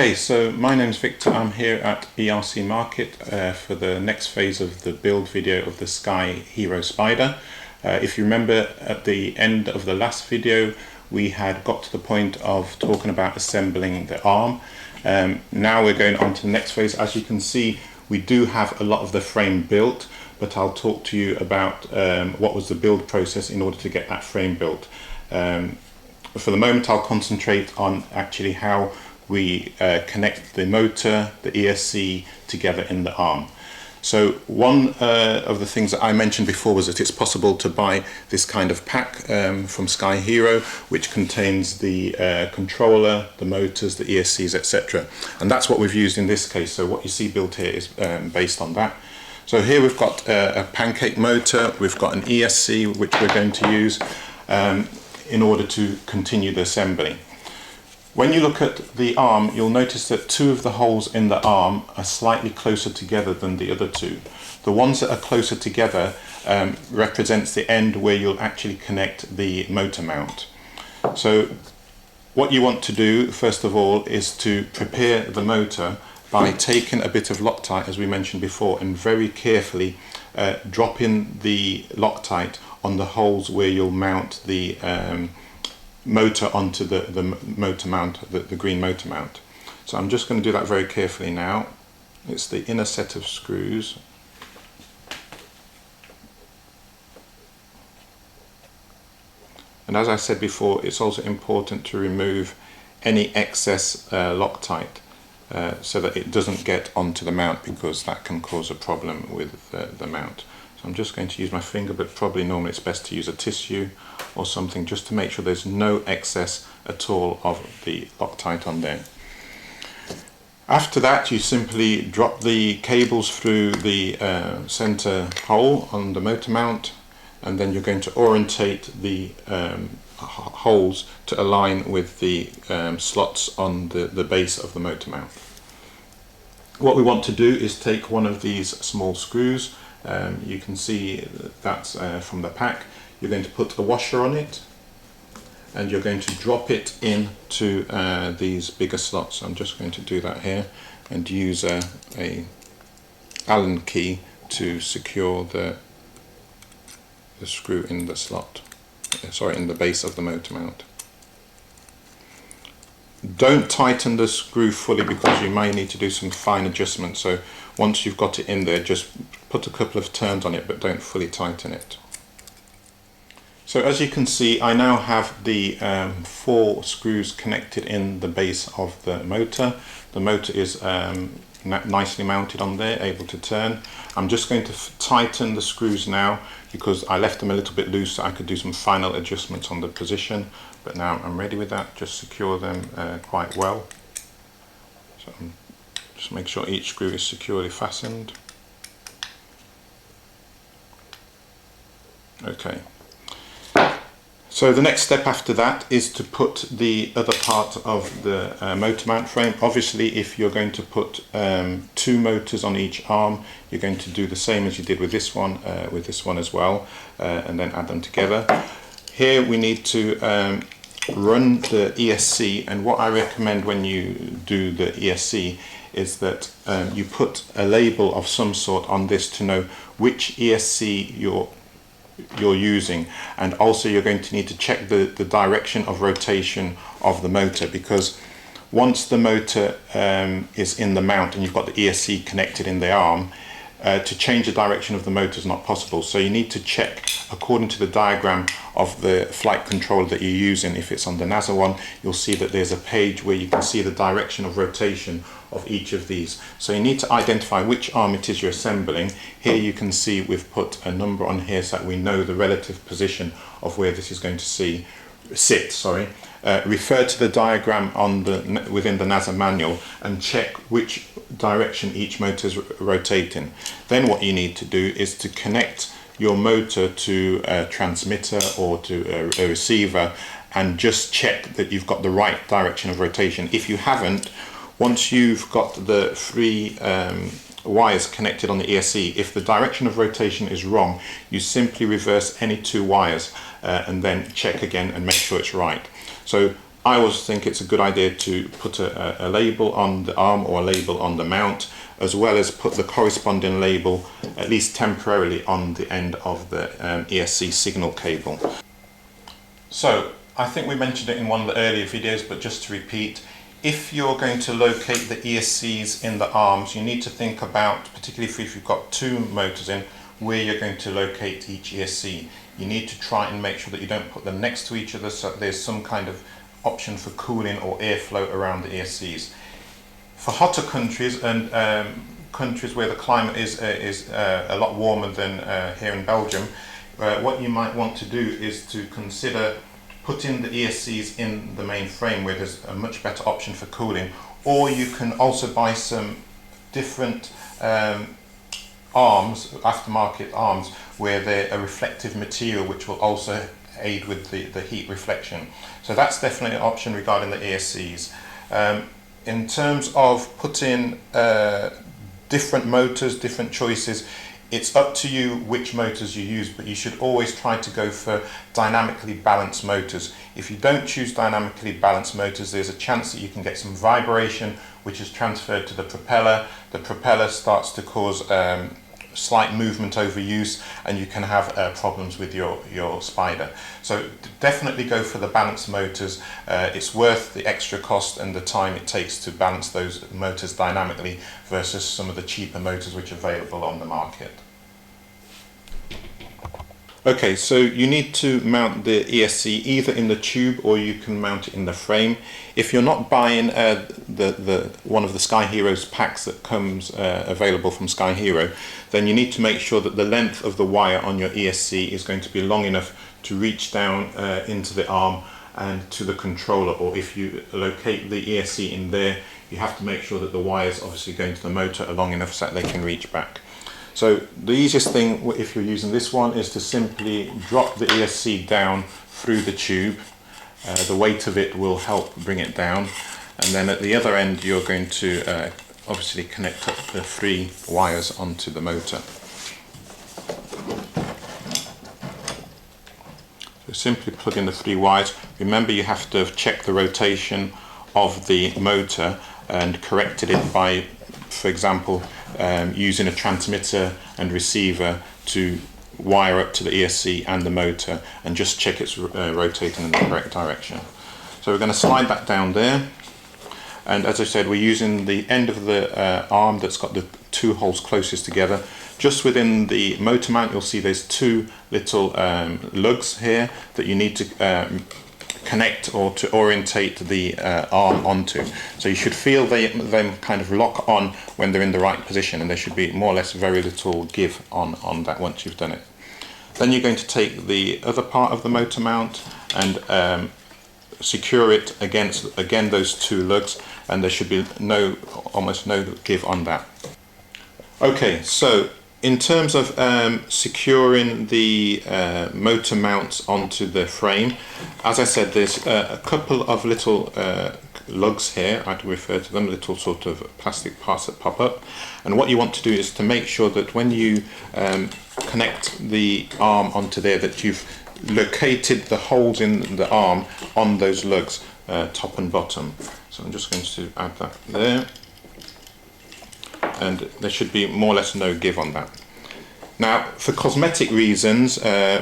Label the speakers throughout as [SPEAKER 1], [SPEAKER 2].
[SPEAKER 1] Okay, so my name's Victor. I'm here at ercmarket for the next phase of the build video of the Sky Hero Spyder. If you remember, at the end of the last video we had got to the point of talking about assembling the arm. Now we're going on to the next phase. As you can see, we do have a lot of the frame built, but I'll talk to you about what was the build process in order to get that frame built. For the moment I'll concentrate on actually how we connect the motor, the ESC together in the arm. So one of the things that I mentioned before was that it's possible to buy this kind of pack from Sky Hero, which contains the controller, the motors, the ESCs, etc. And that's what we've used in this case. So what you see built here is based on that. So here we've got a pancake motor, we've got an ESC which we're going to use in order to continue the assembly. When you look at the arm, you'll notice that two of the holes in the arm are slightly closer together than the other two. The ones that are closer together represents the end where you'll actually connect the motor mount. So what you want to do first of all is to prepare the motor by taking a bit of Loctite, as we mentioned before, and very carefully dropping the Loctite on the holes where you'll mount the motor onto the motor mount, the green motor mount. So I'm just going to do that very carefully now. It's the inner set of screws. And as I said before, it's also important to remove any excess Loctite so that it doesn't get onto the mount, because that can cause a problem with the mount. So I'm just going to use my finger, but probably normally it's best to use a tissue or something just to make sure there's no excess at all of the Loctite on there. After that, you simply drop the cables through the center hole on the motor mount, and then you're going to orientate the holes to align with the slots on the base of the motor mount. What we want to do is take one of these small screws. You can see that's from the pack. You're going to put a washer on it, and you're going to drop it into these bigger slots. I'm just going to do that here and use a Allen key to secure the screw in the slot, in the base of the motor mount. Don't tighten the screw fully, because you may need to do some fine adjustments. So once you've got it in there, just put a couple of turns on it, but don't fully tighten it. So as you can see, I now have the 4 screws connected in the base of the motor. The motor is nicely mounted on there, able to turn. I'm just going to tighten the screws now, because I left them a little bit loose so I could do some final adjustments on the position. But now I'm ready with that. Just secure them quite well. So just make sure each screw is securely fastened. Okay. So the next step after that is to put the other part of the motor mount frame. Obviously, if you're going to put 2 motors on each arm, you're going to do the same as you did with this one as well, and then add them together. Here we need to run the ESC, and what I recommend when you do the ESC is that you put a label of some sort on this to know which ESC you're using, and also you're going to need to check the direction of rotation of the motor, because once the motor is in the mount and you've got the ESC connected in the arm, to change the direction of the motor is not possible. So you need to check according to the diagram of the flight controller that you're using. If it's on the NASA one, you'll see that there's a page where you can see the direction of rotation of each of these. So you need to identify which arm it is you're assembling. Here you can see we've put a number on here so that we know the relative position of where this is going to sit. Refer to the diagram on within the NASA manual and check which direction each motor is rotating. Then what you need to do is to connect your motor to a transmitter or to a receiver, and just check that you've got the right direction of rotation. If you haven't, once you've got the 3 wires connected on the ESC, if the direction of rotation is wrong, you simply reverse any 2 wires and then check again and make sure it's right. So I always think it's a good idea to put a label on the arm or a label on the mount, as well as put the corresponding label, at least temporarily, on the end of the ESC signal cable. So I think we mentioned it in one of the earlier videos, but just to repeat, if you're going to locate the ESCs in the arms, you need to think about, particularly if you've got two motors in, where you're going to locate each ESC. You need to try and make sure that you don't put them next to each other, so there's some kind of option for cooling or airflow around the ESCs. For hotter countries and countries where the climate is a lot warmer than here in Belgium, what you might want to do is to consider putting the ESCs in the main frame, where there's a much better option for cooling, or you can also buy some different arms, aftermarket arms, where they're a reflective material which will also aid with the heat reflection. So that's definitely an option regarding the ESCs. In terms of putting different motors, different choices, it's up to you which motors you use, but you should always try to go for dynamically balanced motors. If you don't choose dynamically balanced motors, there's a chance that you can get some vibration which is transferred to the propeller. The propeller starts to cause slight movement over use, and you can have problems with your Spyder. So definitely go for the balanced motors. It's worth the extra cost and the time it takes to balance those motors dynamically versus some of the cheaper motors which are available on the market. Okay, so you need to mount the ESC either in the tube or you can mount it in the frame. If you're not buying one of the Sky Heroes packs that comes available from Sky Hero, then you need to make sure that the length of the wire on your ESC is going to be long enough to reach down into the arm and to the controller, or if you locate the ESC in there, you have to make sure that the wires obviously going to the motor are long enough so that they can reach back. So the easiest thing, if you're using this one, is to simply drop the ESC down through the tube. The weight of it will help bring it down, and then at the other end you're going to obviously connect up the 3 wires onto the motor. So simply plug in the 3 wires. Remember, you have to check the rotation of the motor and corrected it by, for example, using a transmitter and receiver to wire up to the ESC and the motor, and just check it's rotating in the correct direction. So we're going to slide that down there, and as I said, we're using the end of the arm that's got the 2 holes closest together. Just within the motor mount, you'll see there's 2 little lugs here that you need to connect or to orientate the arm onto. So you should feel them kind of lock on when they're in the right position, and there should be more or less very little give on that once you've done it. Then you're going to take the other part of the motor mount and secure it against, again, those 2 lugs, and there should be almost no give on that. Okay, so in terms of securing the motor mounts onto the frame, as I said, there's a couple of little lugs here, I'd refer to them, little sort of plastic parts that pop up. And what you want to do is to make sure that when you connect the arm onto there, that you've located the holes in the arm on those lugs, top and bottom. So I'm just going to add that there. And there should be more or less no give on that. Now, for cosmetic reasons,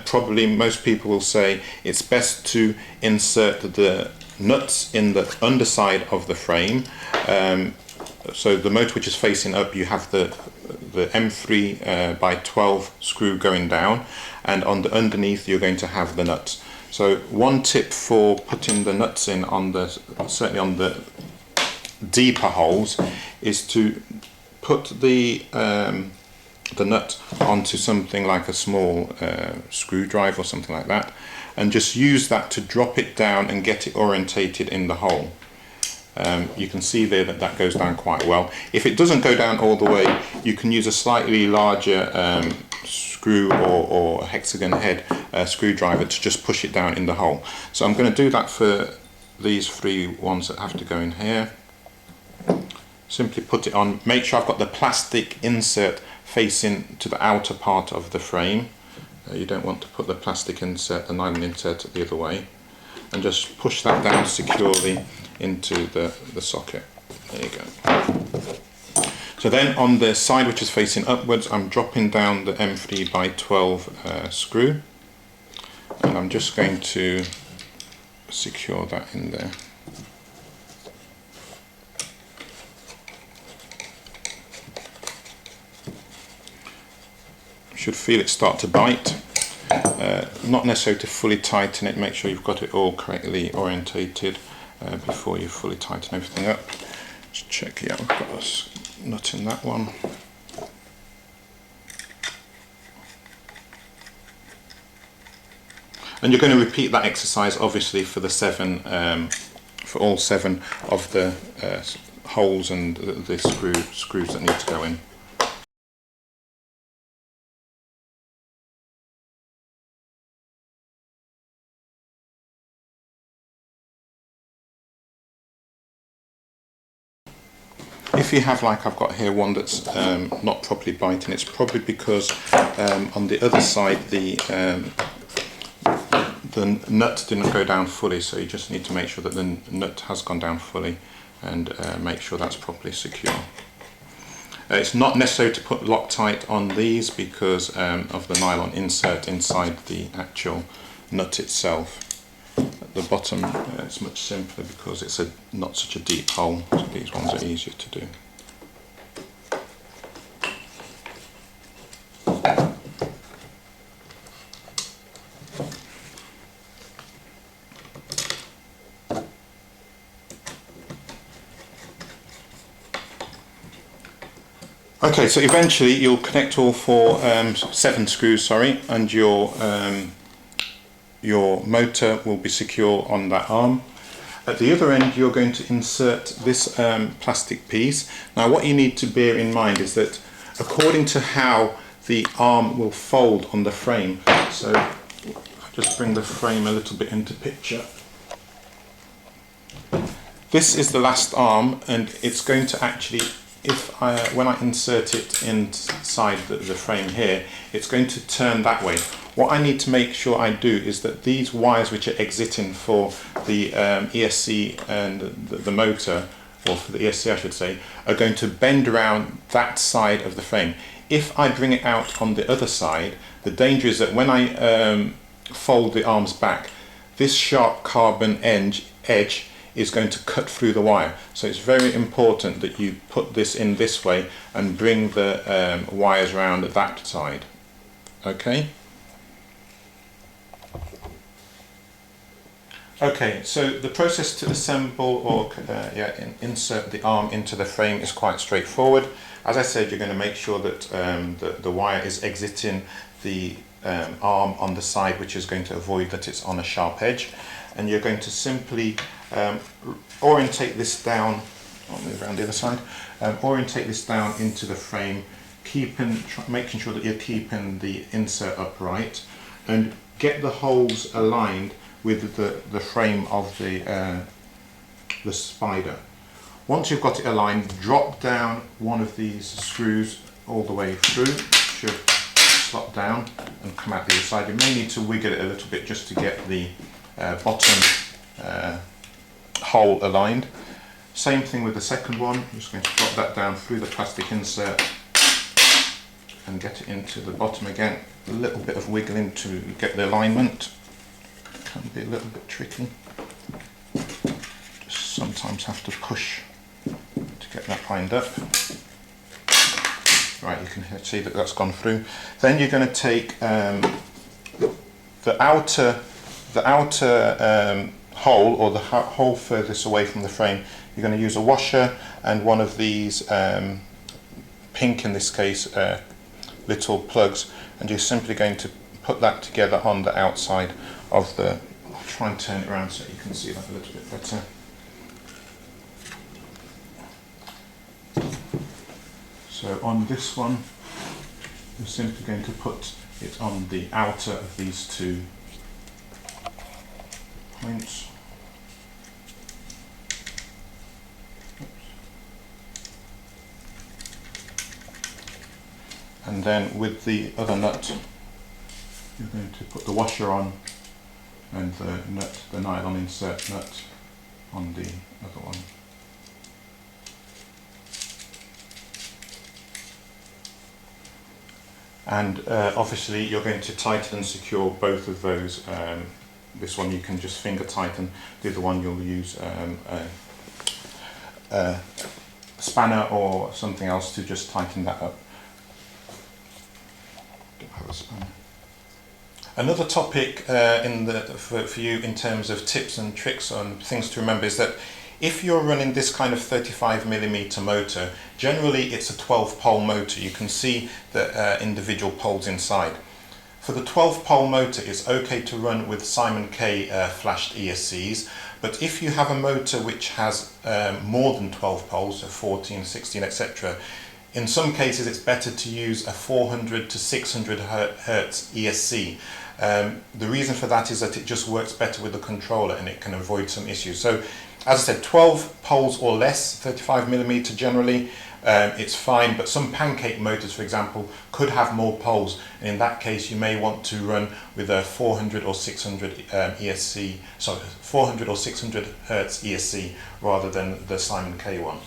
[SPEAKER 1] probably most people will say it's best to insert the nuts in the underside of the frame. So the motor which is facing up, you have the M3 by 12 screw going down, and on the underneath you're going to have the nuts. So one tip for putting the nuts in certainly on the deeper holes, is to put the nut onto something like a small screwdriver or something like that, and just use that to drop it down and get it orientated in the hole. You can see there that that goes down quite well. If it doesn't go down all the way, you can use a slightly larger screw or hexagon head screwdriver to just push it down in the hole. So I'm going to do that for these 3 ones that have to go in here. Simply put it on, make sure I've got the plastic insert facing to the outer part of the frame. You don't want to put the plastic insert, the nylon insert, the other way. and just push that down securely into the socket. There you go. So then on the side which is facing upwards, I'm dropping down the M3 by 12 screw, and I'm just going to secure that in there. You should feel it start to bite. Not necessary to fully tighten it, make sure you've got it all correctly orientated before you fully tighten everything up. Just check, yeah, we've got a nut in that one. And you're going to repeat that exercise obviously for the for all 7 of the holes and the screws that need to go in. If you have, like I've got here, one that's not properly biting, it's probably because on the other side the nut didn't go down fully, so you just need to make sure that the nut has gone down fully and make sure that's properly secure. It's not necessary to put Loctite on these because of the nylon insert inside the actual nut itself. At the bottom it's much simpler because it's not such a deep hole, so these ones are easier to do. Okay, so eventually you'll connect all 7 screws, sorry, and your motor will be secure on that arm. At the other end you're going to insert this plastic piece. Now what you need to bear in mind is that according to how the arm will fold on the frame, so I'll just bring the frame a little bit into picture. This is the last arm, and it's going to actually, when I insert it inside the frame here, it's going to turn that way. What I need to make sure I do is that these wires which are exiting for the ESC and the motor, or for the ESC I should say, are going to bend around that side of the frame. If I bring it out on the other side, the danger is that when I fold the arms back, this sharp carbon edge is going to cut through the wire. So it's very important that you put this in this way and bring the wires around that side. Okay? Okay, so the process to assemble or insert the arm into the frame is quite straightforward. As I said, you're going to make sure that the wire is exiting the arm on the side, which is going to avoid that it's on a sharp edge. And you're going to simply orientate this down, I'll move around the other side, orientate this down into the frame, making sure that you're keeping the insert upright, and get the holes aligned with the frame of the Spyder. Once you've got it aligned, drop down one of these screws all the way through. It should slot down and come out the other side. You may need to wiggle it a little bit just to get the bottom hole aligned. Same thing with the second one. I'm just going to drop that down through the plastic insert and get it into the bottom again. A little bit of wiggling to get the alignment. Can be a little bit tricky. Just sometimes have to push to get that lined up. Right, you can see that that's gone through. Then you're going to take the outer hole, or the hole furthest away from the frame. You're going to use a washer and one of these pink, in this case, little plugs, and you're simply going to put that together on the outside of the, I'll try and turn it around so you can see that a little bit better. So on this one, you're simply going to put it on the outer of these 2 points. And then with the other nut, you're going to put the washer on and the nut, the nylon insert nut on the other one. And obviously you're going to tighten and secure both of those. This one you can just finger tighten, the other one you'll use a spanner or something else to just tighten that up. Don't have a spanner. Another topic for you in terms of tips and tricks and things to remember is that if you're running this kind of 35mm motor, generally it's a 12 pole motor. You can see the individual poles inside. For the 12 pole motor, it's okay to run with Simon K flashed ESCs, but if you have a motor which has more than 12 poles, so 14, 16, etc., in some cases it's better to use a 400 to 600 hertz ESC. The reason for that is that it just works better with the controller and it can avoid some issues. So as I said, 12 poles or less, 35mm generally, it's fine, but some pancake motors, for example, could have more poles, and in that case you may want to run with a 400 or 600 ESC, sorry, 400 or 600 hertz ESC rather than the Simon K one.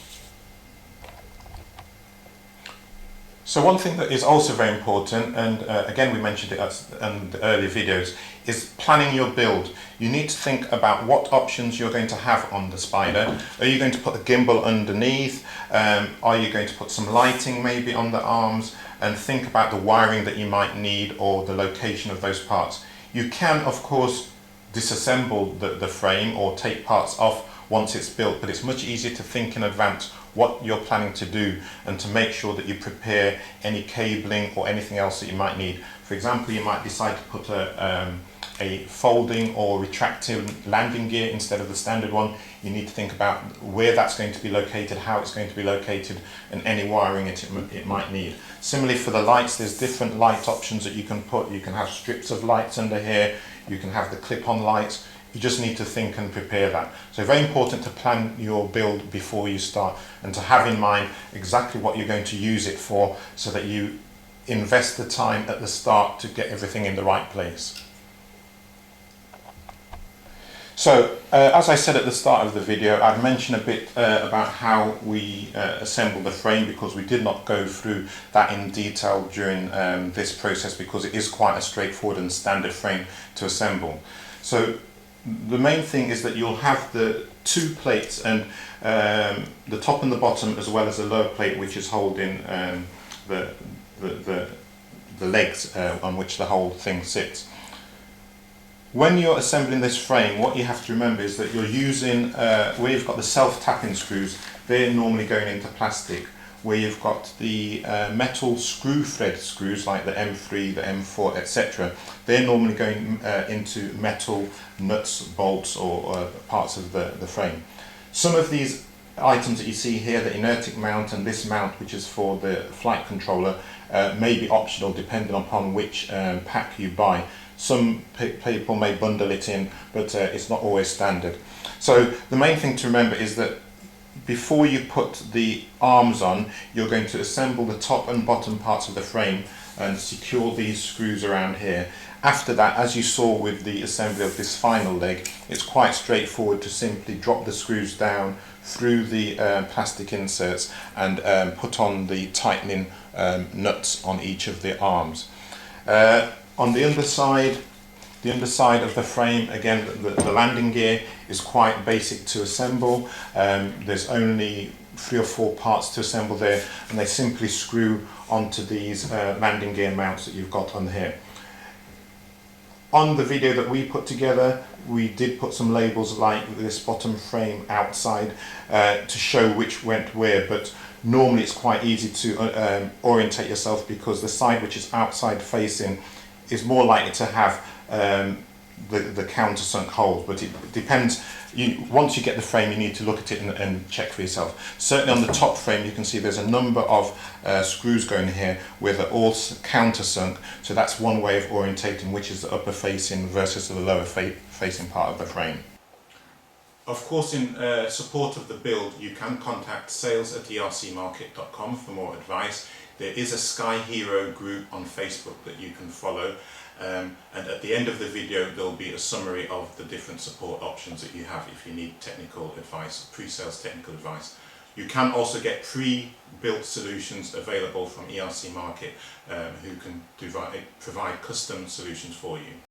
[SPEAKER 1] So one thing that is also very important, and again we mentioned it in the earlier videos, is planning your build. You need to think about what options you're going to have on the Spyder. Are you going to put the gimbal underneath? Are you going to put some lighting maybe on the arms? And think about the wiring that you might need or the location of those parts. You can of course disassemble the frame or take parts off once it's built, but it's much easier to think in advance what you're planning to do and to make sure that you prepare any cabling or anything else that you might need. For example, you might decide to put a folding or retractive landing gear instead of the standard one. You need to think about where that's going to be located, how it's going to be located, and any wiring it might need. Similarly for the lights, there's different light options that you can put. You can have strips of lights under here, you can have the clip-on lights. You just need to think and prepare that. So very important to plan your build before you start and to have in mind exactly what you're going to use it for so that you invest the time at the start to get everything in the right place. So as I said at the start of the video, I've mentioned a bit about how we assemble the frame, because we did not go through that in detail during this process, because it is quite a straightforward and standard frame to assemble. So the main thing is that you'll have the two plates, and the top and the bottom, as well as the lower plate which is holding the legs on which the whole thing sits. When you're assembling this frame, what you have to remember is that you're using, where you've got the self-tapping screws, they're normally going into plastic. Where you've got the metal screw thread screws like the M3, the M4, etc., they're normally going into metal nuts, bolts, or parts of the frame. Some of these items that you see here, the inertic mount and this mount, which is for the flight controller, may be optional depending upon which pack you buy. Some people may bundle it in, but it's not always standard. So the main thing to remember is that before you put the arms on, you're going to assemble the top and bottom parts of the frame and secure these screws around here. After that, as you saw with the assembly of this final leg, it's quite straightforward to simply drop the screws down through the plastic inserts and put on the tightening nuts on each of the arms. On the underside of the frame, again, the landing gear is quite basic to assemble. There's only 3 or 4 parts to assemble there, and they simply screw onto these landing gear mounts that you've got on here. On the video that we put together, we did put some labels like this bottom frame outside to show which went where, but normally it's quite easy to orientate yourself, because the side which is outside facing is more likely to have the countersunk holes, but it depends. Once you get the frame, you need to look at it and check for yourself. Certainly on the top frame, you can see there's a number of screws going here where they're all countersunk, so that's one way of orientating which is the upper facing versus the lower facing part of the frame. Of course, in support of the build, you can contact sales@ercmarket.com for more advice. There is a Sky Hero group on Facebook that you can follow, and at the end of the video there'll be a summary of the different support options that you have if you need technical advice, pre-sales technical advice. You can also get pre-built solutions available from ERC Market, who can provide custom solutions for you.